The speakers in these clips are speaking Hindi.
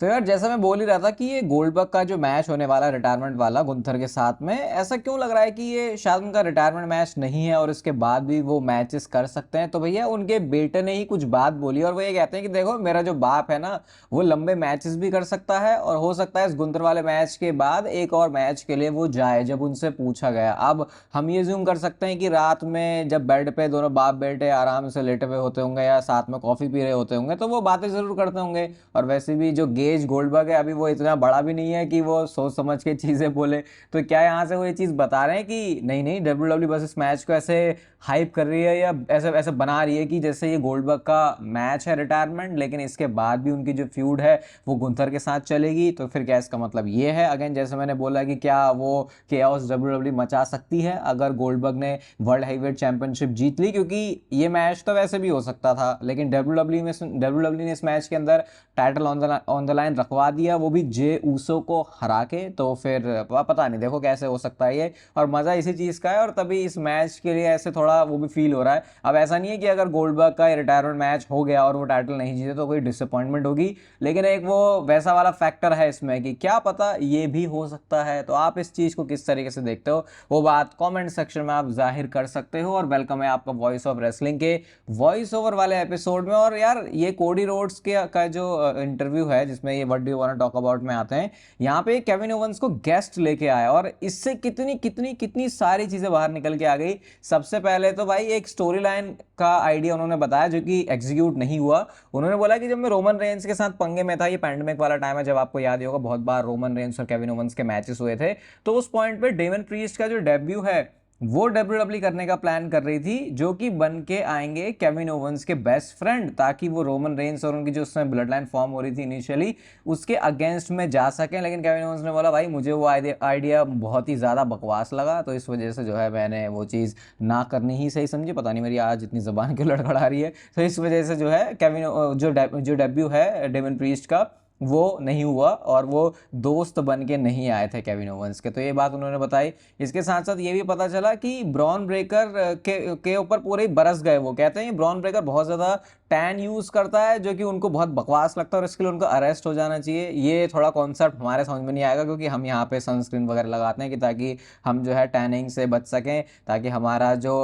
तो यार जैसा मैं बोल ही रहा था कि ये गोल्डबर्ग का जो मैच होने वाला है रिटायरमेंट वाला गुंथर के साथ में, ऐसा क्यों लग रहा है कि ये शायद उनका रिटायरमेंट मैच नहीं है और इसके बाद भी वो मैचेस कर सकते हैं। तो भैया उनके बेटे ने ही कुछ बात बोली और वो ये कहते हैं कि देखो मेरा जो बाप है ना, वो लंबे मैचेस भी कर सकता है और हो सकता है इस गुंथर वाले मैच के बाद एक और मैच के लिए वो जाए। जब उनसे पूछा गया, अब हम ये जूम कर सकते हैं कि रात में जब बेड पे दोनों बाप बेटे आराम से लेटे हुए होते होंगे या साथ में कॉफी पी रहे होते होंगे तो वो बातें जरूर करते होंगे। और वैसे भी जो गेज गोल्डबर्ग है अभी वो इतना बड़ा भी नहीं है कि वो सोच समझ के चीजें बोले। तो क्या यहाँ से वो ये चीज बता रहे हैं कि नहीं नहीं, डब्ल्यू डब्ल्यू बस इस मैच को ऐसे हाइप कर रही है या ऐसे ऐसे बना रही है कि जैसे ये गोल्डबर्ग का मैच है रिटायरमेंट, लेकिन इसके बाद भी उनकी जो फ्यूड है वो गुंथर के साथ चलेगी। तो फिर क्या इसका मतलब ये है, अगेन जैसे मैंने बोला कि क्या वो केओस डब्ल्यू डब्ल्यू मचा सकती है अगर गोल्डबर्ग ने वर्ल्ड हैवीवेट चैंपियनशिप जीत ली? क्योंकि ये मैच तो वैसे भी हो सकता था, लेकिन डब्ल्यू डब्ल्यू ने इस मैच के अंदर टाइटल ऑन द लाइन रखवा दिया, वो भी जे ऊसो को हरा के। तो फिर पता नहीं, देखो कैसे हो सकता है ये। और मजा इसी चीज का है और तभी इस मैच के लिए ऐसे थोड़ा वो भी फील हो रहा है। अब ऐसा नहीं है कि अगर गोल्डबर्ग का रिटायरमेंट मैच हो गया और वो टाइटल नहीं जीते तो कोई डिसअपॉइंटमेंट होगी, लेकिन एक वो वैसा वाला फैक्टर है इसमें कि क्या पता ये भी हो सकता है। तो आप इस चीज को किस तरीके से देखते हो वो बात कमेंट सेक्शन में आप जाहिर कर सकते हो। और वेलकम है आपका वॉइस ऑफ रेसलिंग के वॉइस ओवर वाले एपिसोड में। और यार ये कोडी रोड्स के का जो इंटरव्यू है जिसमें ये what do you want to talk about में आते हैं, यहाँ पे केविन ओवेंस को गेस्ट लेके आया और इससे कितनी कितनी कितनी सारी चीजें बाहर निकल के आ गई। सबसे पहले तो भाई एक स्टोरी लाइन का आइडिया उन्होंने बताया जो कि एग्जीक्यूट नहीं हुआ। उन्होंने बोला कि जब मैं रोमन रेंस के साथ पंगे में था, ये पैंडेमिक वाला टाइम है जब आपको याद ही होगा बहुत बार रोमन रेंस और केविन ओवेंस के मैचेस हुए थे, तो उस पॉइंट पे डेमन प्रीस्ट का जो डेब्यू है वो डब्ल्यू डब्ल्यू करने का प्लान कर रही थी, जो कि बन के आएंगे केविन ओवेंस के बेस्ट फ्रेंड, ताकि वो रोमन रेंस और उनकी जो उसमें ब्लड लाइन फॉर्म हो रही थी इनिशियली उसके अगेंस्ट में जा सकें। लेकिन केविन ओवेंस ने बोला भाई मुझे वो आइडिया बहुत ही ज़्यादा बकवास लगा, तो इस वजह से जो है मैंने वो चीज़ ना करनी ही सही समझी। पता नहीं मेरी आज इतनी ज़बान क्यों लड़खड़ा रही है। तो इस वजह से जो है केविन जो डेब्यू है डेमन प्रीस्ट का वो नहीं हुआ और वो दोस्त बन के नहीं आए थे केविन ओवेंस के। तो ये बात उन्होंने बताई। इसके साथ साथ ये भी पता चला कि ब्रॉन ब्रेकर के ऊपर पूरे ही बरस गए। वो कहते हैं ब्रॉन ब्रेकर बहुत ज़्यादा टैन यूज़ करता है जो कि उनको बहुत बकवास लगता है और इसके लिए उनको अरेस्ट हो जाना चाहिए। ये थोड़ा कॉन्सेप्ट हमारे समझ में नहीं आएगा क्योंकि हम यहाँ पे सनस्क्रीन वगैरह लगाते हैं कि ताकि हम जो है टैनिंग से बच सकें, ताकि हमारा जो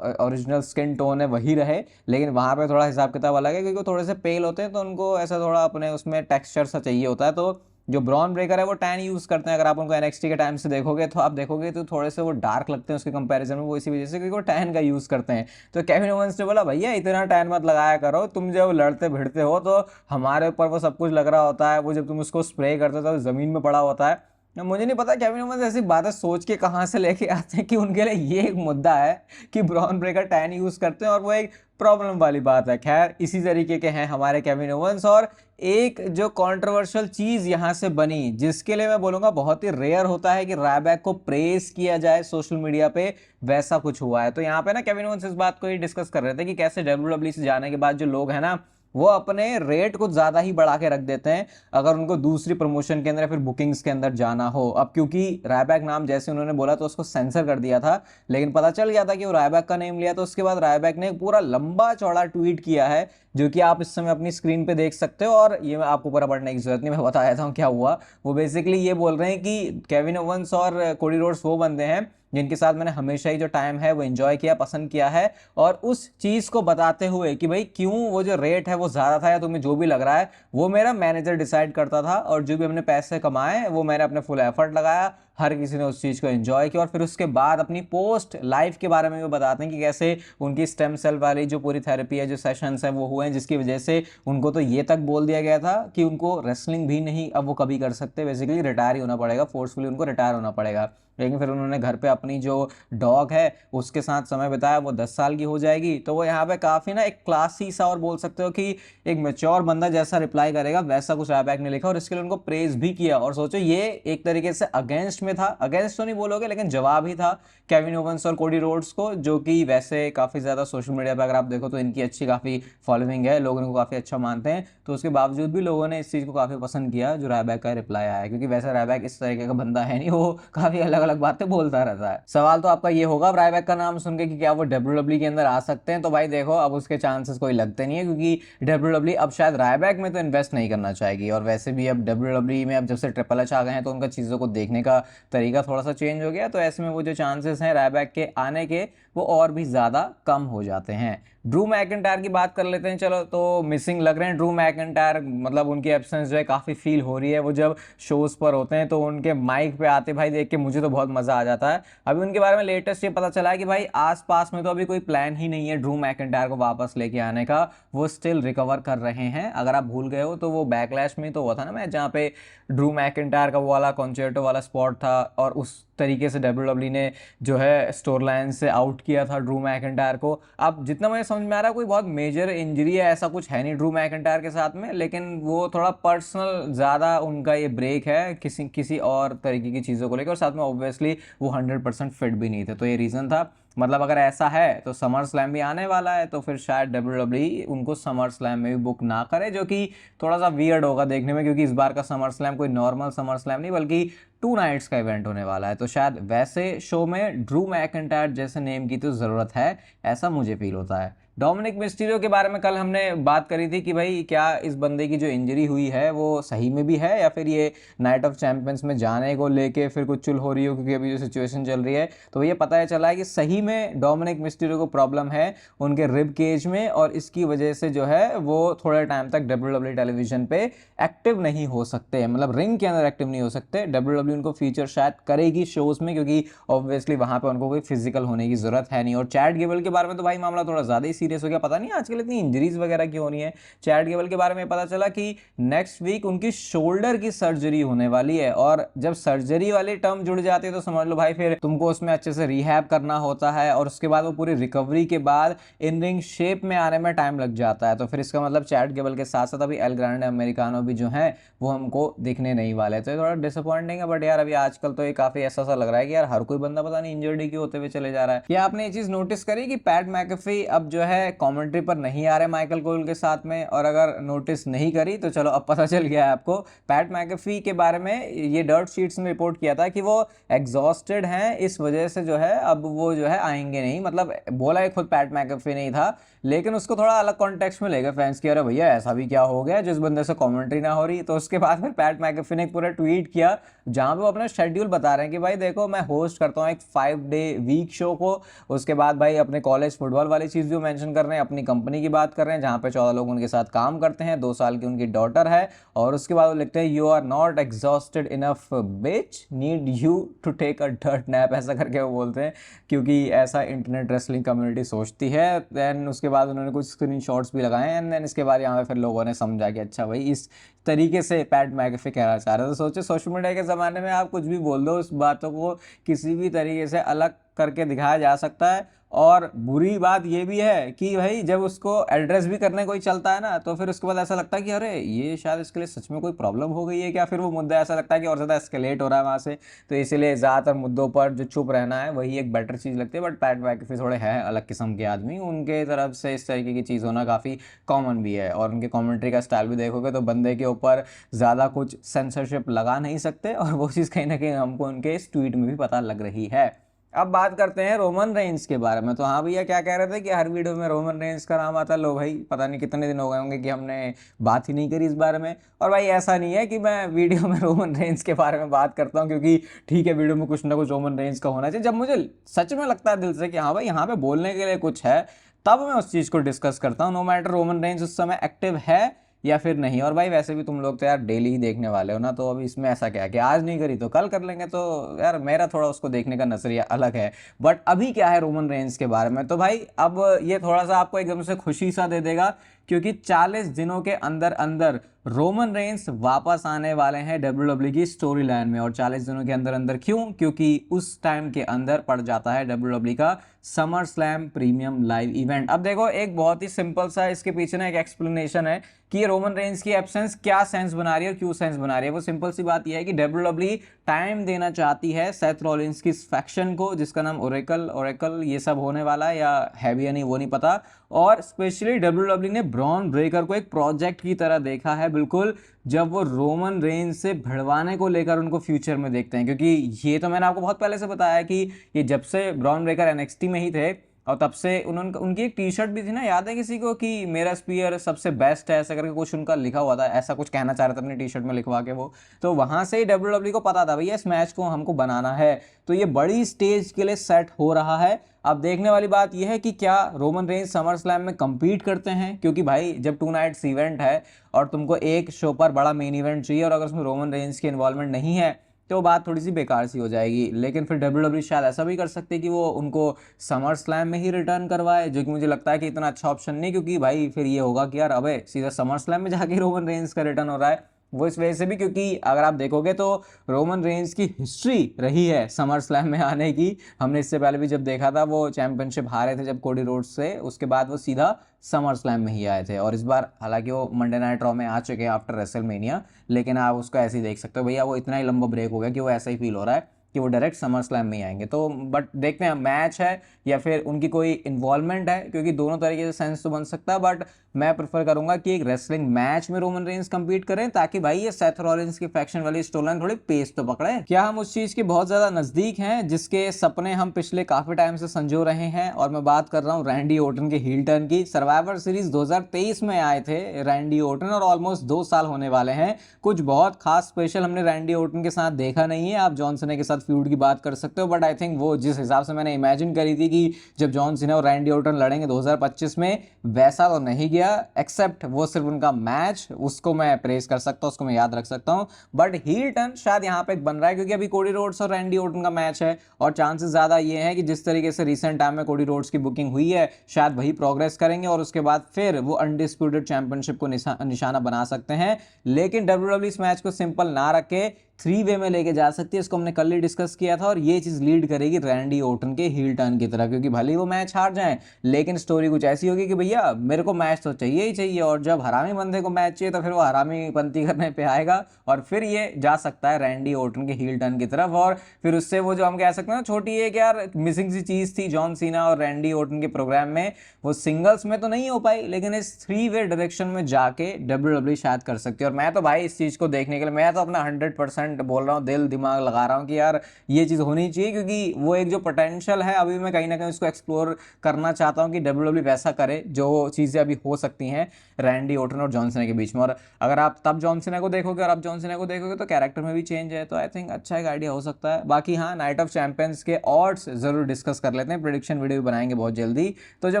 ओरिजिनल स्किन टोन है वही रहे। लेकिन वहाँ पे थोड़ा हिसाब किताब अलग है क्योंकि वो थोड़े से पेल होते हैं तो उनको ऐसा थोड़ा अपने उसमें टेक्सचर सा चाहिए होता है। तो जो ब्रॉन ब्रेकर है वो टैन यूज करते हैं। अगर आप उनको एनएक्सटी के टाइम से देखोगे तो आप देखोगे तो थोड़े से वो डार्क लगते हैं उसके कंपैरिजन में, वो इसी वजह से क्योंकि वो टैन का यूज करते हैं। तो केविन ओवेंस ने बोला भैया इतना टैन मत लगाया करो, तुम जब लड़ते भिड़ते हो तो हमारे ऊपर वो सब कुछ लग रहा होता है, वो जब तुम उसको स्प्रे करते हो तो जमीन में पड़ा होता है। मुझे नहीं पता केविन ओवेंस ऐसी बातें सोच के कहाँ से लेके आते हैं कि उनके लिए ये एक मुद्दा है कि ब्रॉन ब्रेकर टैन यूज करते हैं और वो एक प्रॉब्लम वाली बात है। खैर इसी तरीके के हैं हमारे केविन ओवेंस। और एक जो कंट्रोवर्शियल चीज यहां से बनी जिसके लिए मैं बोलूंगा बहुत ही रेयर होता है कि रायबैक को प्रेस किया जाए सोशल मीडिया पे, वैसा कुछ हुआ है। तो यहाँ पे ना केविन ओवेंस इस बात को ही डिस्कस कर रहे थे कि कैसे डब्ल्यूडब्ल्यूई से जाने के बाद जो लोग हैं ना वो अपने रेट को ज्यादा ही बढ़ा के रख देते हैं अगर उनको दूसरी प्रमोशन के अंदर या फिर बुकिंग्स के अंदर जाना हो। अब क्योंकि रायबैक नाम जैसे उन्होंने बोला तो उसको सेंसर कर दिया था, लेकिन पता चल गया था कि वो रायबैक का नेम लिया। तो उसके बाद रायबैक ने एक पूरा लंबा चौड़ा ट्वीट किया है जो कि आप इस समय अपनी स्क्रीन पे देख सकते हो। और ये आपको पूरा पढ़ने की जरूरत नहीं, मैं बता देता हूँ क्या हुआ। वो बेसिकली ये बोल रहे हैं कि केविन ओवेंस और कोडी रोड्स वो बंदे हैं जिनके साथ मैंने हमेशा ही जो टाइम है वो एंजॉय किया, पसंद किया है। और उस चीज को बताते हुए कि भाई क्यों वो जो रेट है वो ज्यादा था या तुम्हें जो भी लग रहा है वो मेरा मैनेजर डिसाइड करता था, और जो भी हमने पैसे कमाए वो मैंने अपने फुल एफर्ट लगाया, हर किसी ने उस चीज को एंजॉय किया। और फिर उसके बाद अपनी पोस्ट लाइफ के बारे में भी बताते हैं कि कैसे उनकी स्टेम सेल वाली जो पूरी थेरेपी है, जो सेशंस है वो हुए हैं, जिसकी वजह से उनको तो ये तक बोल दिया गया था कि उनको रेसलिंग भी नहीं अब वो कभी कर सकते, बेसिकली रिटायर ही होना पड़ेगा, फोर्सफुली उनको रिटायर होना पड़ेगा। लेकिन फिर उन्होंने घर पे अपनी जो डॉग है उसके साथ समय बिताया, वो 10 साल की हो जाएगी। तो वो यहाँ पे काफी ना एक क्लासी सा और बोल सकते हो कि एक मेच्योर बंदा जैसा रिप्लाई करेगा वैसा कुछ रायबैक ने लिखा और इसके लिए उनको प्रेज भी किया। और सोचो ये एक तरीके से अगेंस्ट में था, अगेंस्ट तो नहीं बोलोगे लेकिन जवाब ही था केविन ओवेंस और कोडी रोड्स को, जो कि वैसे काफी ज्यादा सोशल मीडिया पर अगर आप देखो तो इनकी अच्छी काफी फॉलोइंग है, लोग इनको काफी अच्छा मानते हैं। तो उसके बावजूद भी लोगों ने इस चीज को काफी पसंद किया जो रायबैक का रिप्लाई आया, क्योंकि वैसे रायबैक इस तरीके का बंदा है नहीं, वो काफी अलग अलग बातें बोलता रहता है। सवाल तो आपका ये होगा रायबैक का नाम सुन के कि क्या वो डब्ल्यूडब्ल्यू के अंदर आ सकते हैं, तो भाई देखो अब उसके चांसेस कोई लगते नहीं है, क्योंकि डब्ल्यूडब्ल्यू अब शायद रायबैक में तो इन्वेस्ट नहीं करना चाहेगी। और वैसे भी अब डब्ल्यूडब्ल्यू में अब जब से ट्रिपल एच आ गए हैं तो उनका चीज़ों को देखने का तरीका थोड़ा सा चेंज हो गया, तो ऐसे में वो जो चांसेस हैं रायबैक के आने के वो और भी ज़्यादा कम हो जाते हैं। ड्रू मैकिंटायर की बात कर लेते हैं चलो। तो मिसिंग लग रहे हैं ड्रू मैकिंटायर, मतलब उनकी एब्सेंस जो है काफ़ी फील हो रही है। वो जब शोज़ पर होते हैं तो उनके माइक पे आते भाई देख के मुझे तो बहुत मज़ा आ जाता है। अभी उनके बारे में लेटेस्ट ये पता चला है कि भाई आसपास में तो अभी कोई प्लान ही नहीं है ड्रू मैकिंटायर को वापस लेके आने का, वो स्टिल रिकवर कर रहे हैं। अगर आप भूल गए हो तो वो बैकलैश में तो हुआ था ना मैच, जहाँ पे ड्रू मैकिंटायर का वो वाला कॉन्सर्टो वाला स्पॉट था और उस तरीके से डब्ल्यूडब्ल्यू ने जो है स्टोर लाइन से आउट किया था ड्रू मैकिंटायर को। अब जितना मुझे समझ में आ रहा है कोई बहुत मेजर इंजरी है ऐसा कुछ है नहीं ड्रू मैकिंटायर के साथ में, लेकिन वो थोड़ा पर्सनल ज़्यादा उनका ये ब्रेक है किसी और तरीके की चीज़ों को लेकर, और साथ में ऑब्वियसली वो 100% फिट भी नहीं थे, तो ये रीज़न था। मतलब अगर ऐसा है तो समर स्लैम भी आने वाला है, तो फिर शायद डब्ल्यूडब्ल्यू उनको समर स्लैम में भी बुक ना करे, जो कि थोड़ा सा वियर्ड होगा देखने में, क्योंकि इस बार का समर स्लैम कोई नॉर्मल समर स्लैम नहीं बल्कि 2 नाइट्स का इवेंट होने वाला है। तो शायद वैसे शो में ड्रू मैकिंटायर जैसे नेम की तो ज़रूरत है, ऐसा मुझे फील होता है। डोमिनिक मिस्टीरियो के बारे में कल हमने बात करी थी कि भाई क्या इस बंदे की जो इंजरी हुई है वो सही में भी है या फिर ये नाइट ऑफ चैंपियंस में जाने को लेके फिर कुछ चुल हो रही हो, क्योंकि अभी जो सिचुएशन चल रही है तो ये पता चला है कि सही में डोमिनिक मिस्टीरियो को प्रॉब्लम है उनके रिब केज में, और इसकी वजह से जो है वो थोड़े टाइम तक डब्ल्यूडब्ल्यू टेलीविजन पे एक्टिव नहीं हो सकते, मतलब रिंग के अंदर एक्टिव नहीं हो सकते। डब्ल्यूडब्ल्यू उनको फीचर शायद करेगी शोज में, क्योंकि ऑब्वियसली वहां पे उनको कोई फिजिकल होने की जरूरत है नहीं। और चैट गेबल के बारे में तो भाई मामला थोड़ा ज्यादा ही सीरियस हो गया, पता नहीं आजकल इतनी इंजरीज वगैरह क्यों हो रही है। चैट गेबल के बारे में पता चला कि नेक्स्ट वीक उनकी शोल्डर की सर्जरी होने वाली है, और जब सर्जरी वाली टर्म जुड़ जाती है तो समझ लो भाई फिर तुमको उसमें अच्छे से रिहैब करना होता है, और उसके बाद वो पूरी रिकवरी के बाद इन रिंग शेप में आने में टाइम लग जाता है। तो फिर इसका मतलब चैट गेबल के साथ साथ अभी एल ग्रांडे अमेरिकानो भी जो है वो हमको दिखने नहीं वाले, तो ये थोड़ा डिसअपॉइंटिंग है। बट यार अभी आजकल तो ये काफी ऐसा सा लग रहा है कि यार हर कोई बंदा पता नहीं इंजर्ड ही क्यों होते हुए चले जा रहा है। क्या आपने ये चीज नोटिस करी कि पैट मैकेफी अब जो है कमेंट्री पर नहीं आ रहे माइकल कोल के साथ में? और अगर नोटिस नहीं करी तो चलो अब पता चल गया है आपको। पैट मैकेफी के बारे में ये डर्ट शीट्स में रिपोर्ट किया था कि वो एग्जॉस्टेड हैं, इस वजह से जो है अब वो जो है आएंगे नहीं, मतलब बोला है खुद पैट मैकेफी नहीं था, लेकिन उसको थोड़ा अलग कॉन्टेक्स्ट में लेगा फैंस की, अरे भैया ऐसा भी क्या हो गया जिस बंदे से कमेंट्री ना हो रही। तो उसके बाद फिर पैट मैकेफी ने एक पूरा ट्वीट किया जहां पे वो अपना शेड्यूल बता रहे हैं कि भाई देखो मैं होस्ट करता हूँ एक 5-डे वीक शो को, उसके बाद भाई अपने कॉलेज फुटबॉल वाली चीज़ भी मेंशन कर रहे हैं, अपनी कंपनी की बात कर रहे हैं जहाँ पे 14 लोग उनके साथ काम करते हैं, 2 साल की उनकी डॉटर है, और उसके बाद वो लिखते हैं you are not exhausted enough bitch, need you to take a dirt nap, ऐसा करके वो बोलते हैं, क्योंकि ऐसा इंटरनेट रेसलिंग कम्युनिटी सोचती है। देन उसके बाद उन्होंने कुछ स्क्रीनशॉट्स भी लगाए एंड देन इसके बाद यहाँ पे फिर लोगों ने समझा कि अच्छा भाई इस तरीके से पैट मैकेफी कहना चाह रहे हैं। तो सोचे सोशल मीडिया के ज़माने में आप कुछ भी बोल दो, उस बातों को किसी भी तरीके से अलग करके दिखाया जा सकता है। और बुरी बात ये भी है कि भाई जब उसको एड्रेस भी करने कोई चलता है ना तो फिर उसके बाद ऐसा लगता है कि अरे ये शायद इसके लिए सच में कोई प्रॉब्लम हो गई है क्या, फिर वो मुद्दा ऐसा लगता है कि और ज़्यादा एस्केलेट हो रहा है वहाँ से। तो इसीलिए ज़्यादातर मुद्दों पर जो चुप रहना है वही एक बेटर चीज़ लगती है। बट पैट मैकेफी थोड़े हैं अलग किस्म के आदमी, उनके तरफ से इस तरीके की चीज़ होना काफ़ी कॉमन भी है। और उनके कॉमेंट्री का स्टाइल भी देखोगे तो बंदे के ऊपर ज़्यादा कुछ सेंसरशिप लगा नहीं सकते, और वो चीज़ कहीं ना कहीं हमको उनके इस ट्वीट में भी पता लग रही है। अब बात करते हैं रोमन रेंज के बारे में। तो हाँ भैया क्या कह रहे थे कि हर वीडियो में रोमन रेंज का नाम आता है, लो भाई पता नहीं कितने दिन हो गए होंगे कि हमने बात ही नहीं करी इस बारे में। और भाई ऐसा नहीं है कि मैं वीडियो में रोमन रेंज के बारे में बात करता हूँ, क्योंकि ठीक है वीडियो में कुछ ना कुछ रोमन रेंज का होना चाहिए। जब मुझे सच में लगता है दिल से कि हाँ भाई यहाँ पे बोलने के लिए कुछ है, तब मैं उस चीज़ को डिस्कस करता हूँ, नो मैटर रोमन रेंज उस समय एक्टिव है या फिर नहीं। और भाई वैसे भी तुम लोग तो यार डेली ही देखने वाले हो ना, तो अभी इसमें ऐसा क्या है कि आज नहीं करी तो कल कर लेंगे, तो यार मेरा थोड़ा उसको देखने का नजरिया अलग है। बट अभी क्या है रोमन रेंज के बारे में, तो भाई अब ये थोड़ा सा आपको एकदम से खुशी सा दे देगा, क्योंकि 40 दिनों के अंदर अंदर रोमन रेंस वापस आने वाले हैं डब्ल्यूडब्ल्यू की स्टोरी लाइन में। और 40 दिनों के अंदर अंदर क्यों? क्योंकि उस टाइम के अंदर पड़ जाता है डब्ल्यूडब्ल्यू का summer slam premium live event. अब देखो एक बहुत ही सिंपल सा इसके पीछे ना एक एक्सप्लेनेशन है कि ये रोमन रेंस की एब्सेंस क्या सेंस बना रही है और क्यों सेंस बना रही है। वो सिंपल सी बात यह है कि डब्ल्यूडब्ल्यू टाइम देना चाहती है सेथ रॉलिंस की फैक्शन को, जिसका नाम ओरेकल ये सब होने वाला है या है भी या नहीं वो नहीं पता, और स्पेशली डब्ल्यूडब्ल्यू ने ब्रॉन ब्रेकर को एक प्रोजेक्ट की तरह देखा है, बिल्कुल जब वो रोमन रेंज से भिड़वाने को लेकर उनको फ्यूचर में देखते हैं। क्योंकि ये तो मैंने आपको बहुत पहले से बताया कि ये जब से ब्रॉन ब्रेकर एनएक्सटी में ही थे और तब से उन्होंने उनकी एक टी शर्ट भी थी ना, याद है किसी को, कि मेरा स्पीयर सबसे बेस्ट है ऐसा करके कुछ उनका लिखा हुआ था, ऐसा कुछ कहना चाह रहे थे अपनी टी शर्ट में लिखवा के वो। तो वहां से ही डब्ल्यूडब्ल्यू को पता था भैया इस मैच को हमको बनाना है, तो ये बड़ी स्टेज के लिए सेट हो रहा है। अब देखने वाली बात यह है कि क्या रोमन रेंज समर स्लैम में compete करते हैं, क्योंकि भाई जब 2 नाइट्स इवेंट है और तुमको एक शो पर बड़ा मेन इवेंट चाहिए और अगर उसमें रोमन रेंज की इन्वॉल्वमेंट नहीं है तो बात थोड़ी सी बेकार सी हो जाएगी। लेकिन फिर डब्ल्यूडब्ल्यू शायद ऐसा भी कर सकते हैं कि वो उनको समर स्लैम में ही रिटर्न करवाए, जो कि मुझे लगता है कि इतना अच्छा ऑप्शन नहीं, क्योंकि भाई फिर ये होगा कि यार अबे सीधा समर स्लैम में जाके रोमन रेंज का रिटर्न हो रहा है। वो इस वजह से भी क्योंकि अगर आप देखोगे तो रोमन रेंज की हिस्ट्री रही है समर स्लैम में आने की। हमने इससे पहले भी जब देखा था वो चैंपियनशिप हारे थे जब कोडी रोड्स से, उसके बाद वो सीधा समर स्लैम में ही आए थे। और इस बार हालांकि वो मंडे नाइट रॉ में आ चुके हैं आफ्टर रेसलमेनिया, लेकिन आप उसको ऐसे ही देख सकते हो भैया, वो इतना ही लंबा ब्रेक हो गया कि वो ऐसा ही फील हो रहा है कि वो डायरेक्ट समर स्लैम में ही आएंगे। तो बट देखते हैं मैच है या फिर उनकी कोई इन्वॉल्वमेंट है, क्योंकि दोनों तरीके से सेंस तो बन सकता है। बट मैं प्रेफर करूंगा कि एक रेसलिंग मैच में रोमन रेंज कंपीट करें, ताकि भाई ये सेथ रॉलिंस की फैक्शन वाली स्टोरी थोड़ी पेस तो पकड़े। क्या हम उस चीज के बहुत ज्यादा नजदीक हैं जिसके सपने हम पिछले काफी टाइम से संजो रहे हैं? और मैं बात कर रहा हूँ रैंडी ओटन के हील टर्न की। सर्वाइवर सीरीज 2023 में आए थे रैंडी ओटन और ऑलमोस्ट 2 साल होने वाले हैं। कुछ बहुत खास स्पेशल हमने रैंडी ओटन के साथ देखा नहीं है। आप जॉन सीना के साथ फ्यूड की बात कर सकते हो, बट आई थिंक वो जिस हिसाब से मैंने इमेजिन करी थी कि जब जॉन सीना और रैंडी ओटन लड़ेंगे 2025 में, वैसा तो नहीं गया। एक्सेप्ट वो सिर्फ उनका मैच, उसको मैं प्रेस कर सकता हूँ, उसको मैं याद रख सकता हूँ। बट हील टर्न शायद यहाँ पे बन रहा है क्योंकि अभी कोडी रोड्स और रैंडी ओटन का मैच है, और चांसेस ज्यादा ये है कि जिस तरीके से रिसेंट टाइम में कोडी रोड्स की बुकिंग हुई है शायद वही प्रोग्रेस करेंगे और उसके बाद फिर वो अनडिस्प्यूटेड चैंपियनशिप को निशाना बना सकते हैं। लेकिन डब्ल्यूडब्ल्यू इस मैच को सिंपल ना रखे 3 वे में लेके जा सकती है, इसको हमने कल ही डिस्कस किया था, और ये चीज लीड करेगी रैंडी ओटन के हील टर्न की तरह। क्योंकि भले ही वो मैच हार जाए लेकिन स्टोरी कुछ ऐसी होगी कि भैया मेरे को मैच तो चाहिए ही चाहिए, और जब हरामी बंदे को मैच चाहिए तो फिर वो हरामी पंती करने पे आएगा और फिर ये जा सकता है रैंडी ओटन के हील टर्न की तरफ। और फिर उससे वो जो हम कह सकते हैं ना छोटी एक यार मिसिंग सी चीज थी जॉन सीना और रैंडी ओटन के प्रोग्राम में, वो सिंगल्स में तो नहीं हो पाई, लेकिन इस 3 वे डायरेक्शन में जाके डब्ल्यूडब्ल्यू शायद कर सकती है। और मैं तो भाई इस चीज को देखने के लिए मैं तो अपना 100% बोल रहा हूँ, दिल दिमाग लगा रहा हूँ कि यार ये चीज होनी चाहिए, क्योंकि वो एक जो पोटेंशियल है अभी मैं कहीं ना कहीं उसको एक्सप्लोर करना चाहता हूँ कि डब्ल्यूडब्ल्यू वैसा करे जो चीजें अभी हो सकती हैं रैंडी ओटन और जॉन सीना के बीच में। और अगर आप तब जॉन सीना को देखोगे और अब जॉन सीना को देखोगे तो कैरेक्टर में भी चेंज है, तो आई थिंक अच्छा एक आइडिया हो सकता है। बाकी हाँ, नाइट ऑफ चैंपियंस के ऑड्स जरूर डिस्कस कर लेते हैं, प्रेडिक्शन वीडियो भी बनाएंगे बहुत जल्दी। तो जो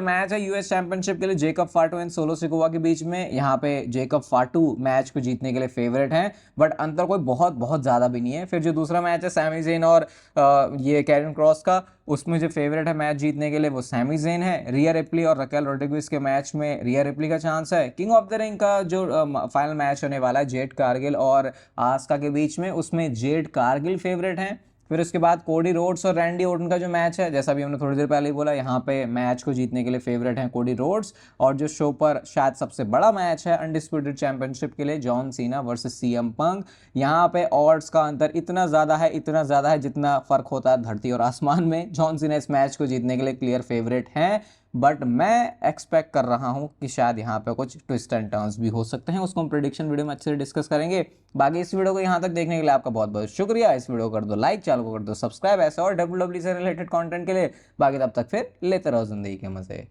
मैच है यूएस चैंपियनशिप के लिए जेकब फाटू एंड सोलो सिकोवा के बीच में, यहाँ पे जेकब फाटू मैच को जीतने के लिए फेवरेट हैं, बट अंतर कोई बहुत बहुत ज्यादा भी नहीं है। फिर जो दूसरा मैच है सैमी ज़ेन और ये कैरन क्रॉस का, उसमें जो फेवरेट है मैच जीतने के लिए वो सैमी ज़ेन है। रिया रिप्ली और रकेल रोड्रिगेज के मैच में रिया रिप्ली का चांस है। किंग ऑफ द रिंग का जो फाइनल मैच होने वाला है जेड कारगिल और आस्का के बीच में, उसमें जेड कारगिल फेवरेट हैं। फिर उसके बाद कोडी रोड्स और रैंडी ओटन का जो मैच है, जैसा भी हमने थोड़ी देर पहले ही बोला, यहाँ पे मैच को जीतने के लिए फेवरेट हैं कोडी रोड्स। और जो शो पर शायद सबसे बड़ा मैच है अनडिस्प्यूटेड चैंपियनशिप के लिए, John Cena versus CM Punk, यहाँ पे ऑड्स का अंतर इतना ज़्यादा है, इतना ज़्यादा है जितना फ़र्क होता है धरती और आसमान में। जॉन सीना इस मैच को जीतने के लिए क्लियर फेवरेट हैं, बट मैं एक्सपेक्ट कर रहा हूं कि शायद यहाँ पे कुछ ट्विस्ट एंड टर्न्स भी हो सकते हैं, उसको हम प्रेडिक्शन वीडियो में अच्छे से डिस्कस करेंगे। बाकी इस वीडियो को यहाँ तक देखने के लिए आपका बहुत बहुत शुक्रिया। इस वीडियो को कर दो लाइक, चैनल को कर दो सब्सक्राइब ऐसे और डब्ल्यूडब्ल्यू से रिलेटेड कंटेंट के लिए। बाकी तब तक फिर लेते रहो जिंदगी के मजे।